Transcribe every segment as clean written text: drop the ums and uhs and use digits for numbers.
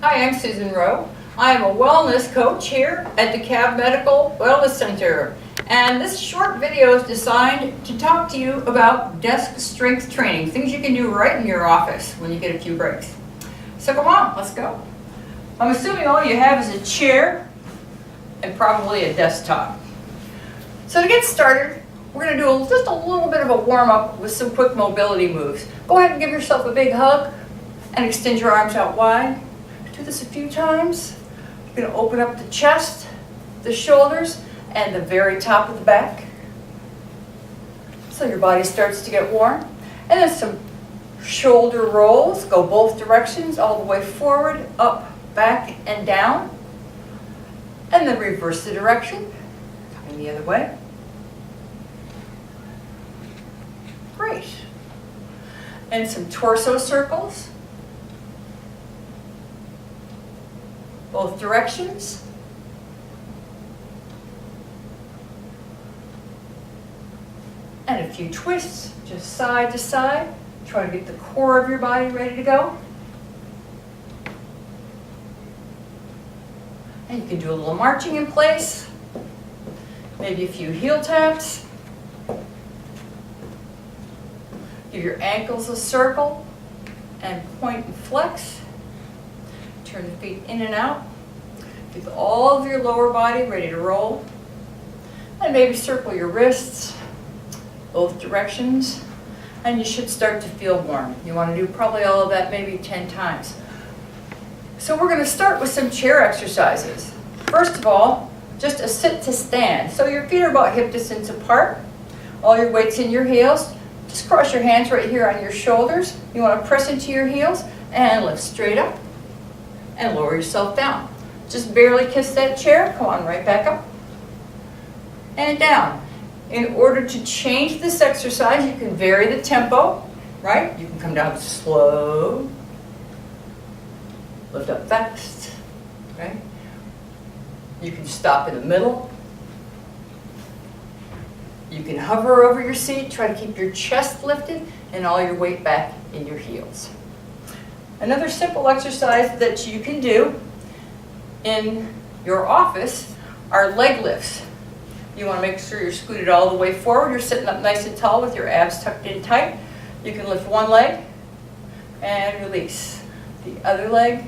Hi, I'm Susan Rowe. I am a wellness coach here at DeKalb Medical Wellness Center. And this short video is designed to talk to you about desk strength training, things you can do right in your office when you get a few breaks. So come on, let's go. I'm assuming all you have is a chair and probably a desktop. So to get started, we're going to do just a little bit of a warm-up with some quick mobility moves. Go ahead and give yourself a big hug and extend your arms out wide. Do this a few times. You're going to open up the chest, the shoulders, and the very top of the back. So your body starts to get warm. And then some shoulder rolls. Go both directions, all the way forward, up, back, and down. And then reverse the direction, coming the other way. Great. And some torso circles. Both directions. And a few twists, just side to side. Try to get the core of your body ready to go. And you can do a little marching in place. Maybe a few heel taps. Give your ankles a circle and point and flex. Turn the feet in and out. Get all of your lower body ready to roll. And maybe circle your wrists, both directions. And you should start to feel warm. You want to do probably all of that maybe 10 times. So we're going to start with some chair exercises. First of all, just a sit to stand. So your feet are about hip distance apart. All your weight's in your heels. Just cross your hands right here on your shoulders. You want to press into your heels and lift straight up. And lower yourself down. Just barely kiss that chair. Come on, right back up. And down. In order to change this exercise, you can vary the tempo, right? You can come down slow. Lift up fast, right? You can stop in the middle. You can hover over your seat. Try to keep your chest lifted and all your weight back in your heels. Another simple exercise that you can do in your office are leg lifts. You want to make sure you're scooted all the way forward. You're sitting up nice and tall with your abs tucked in tight. You can lift one leg and release. The other leg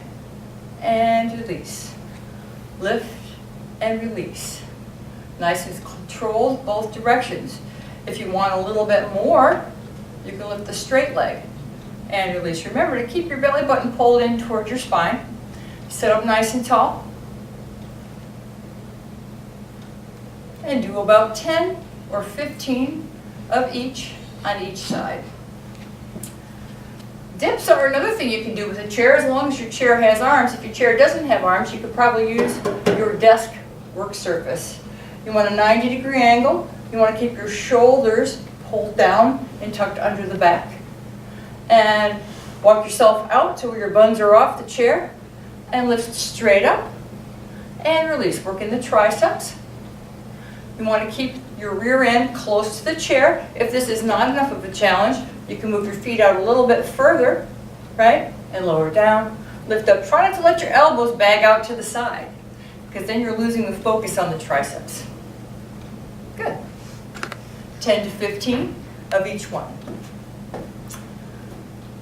and release. Lift and release. Nice and controlled both directions. If you want a little bit more, you can lift the straight leg and release. Remember to keep your belly button pulled in towards your spine. Sit up nice and tall. And do about 10 or 15 of each on each side. Dips are another thing you can do with a chair as long as your chair has arms. If your chair doesn't have arms, you could probably use your desk work surface. You want a 90-degree angle. You want to keep your shoulders pulled down and tucked under the back. And walk yourself out till your buns are off the chair and lift straight up and release. Work in the triceps. You want to keep your rear end close to the chair. If this is not enough of a challenge, you can move your feet out a little bit further, right? And lower down. Lift up. Try not to let your elbows bag out to the side, because then you're losing the focus on the triceps. Good. 10 to 15 of each one.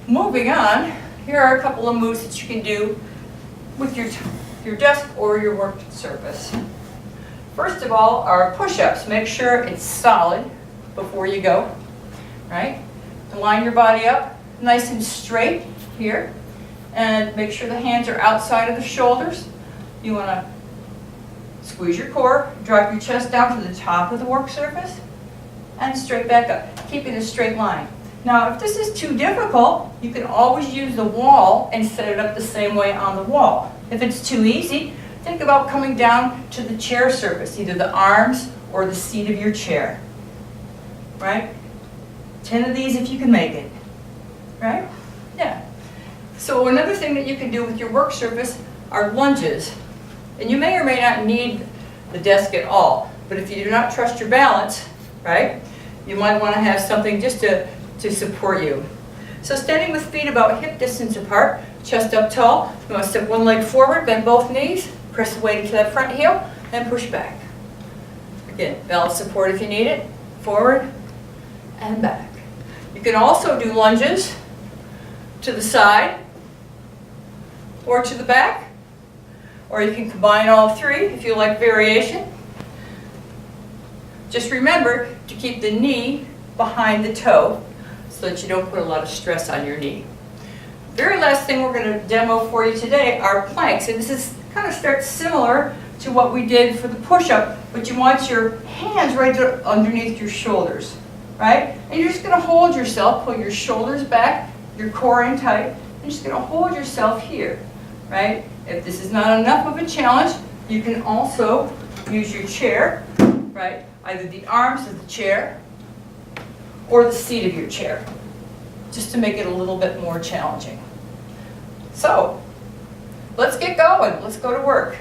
Moving on, here are a couple of moves that you can do with your desk or your work surface. First of all are push-ups. Make sure it's solid before you go, right? Line your body up nice and straight here, and make sure the hands are outside of the shoulders. You want to squeeze your core, drop your chest down to the top of the work surface, and straight back up, keeping a straight line. Now, if this is too difficult, you can always use the wall and set it up the same way on the wall. If it's too easy, think about coming down to the chair surface, either the arms or the seat of your chair, right? 10 of these if you can make it, right? Yeah. So another thing that you can do with your work surface are lunges. And you may or may not need the desk at all, but if you do not trust your balance, right, you might want to have something just to support you. So standing with feet about hip distance apart, chest up tall. You want to step one leg forward, bend both knees, press the weight into that front heel, and push back. Again, balance support if you need it, forward and back. You can also do lunges to the side or to the back, or you can combine all three if you like variation. Just remember to keep the knee behind the toe so that you don't put a lot of stress on your knee. Very last thing we're going to demo for you today are planks, and this is kind of starts similar to what we did for the push-up, but you want your hands right underneath your shoulders, right? And you're just going to hold yourself, pull your shoulders back, your core in tight, and you're just going to hold yourself here, right? If this is not enough of a challenge, you can also use your chair, right? Either the arms of the chair or the seat of your chair, just to make it a little bit more challenging. So, let's get going. Let's go to work.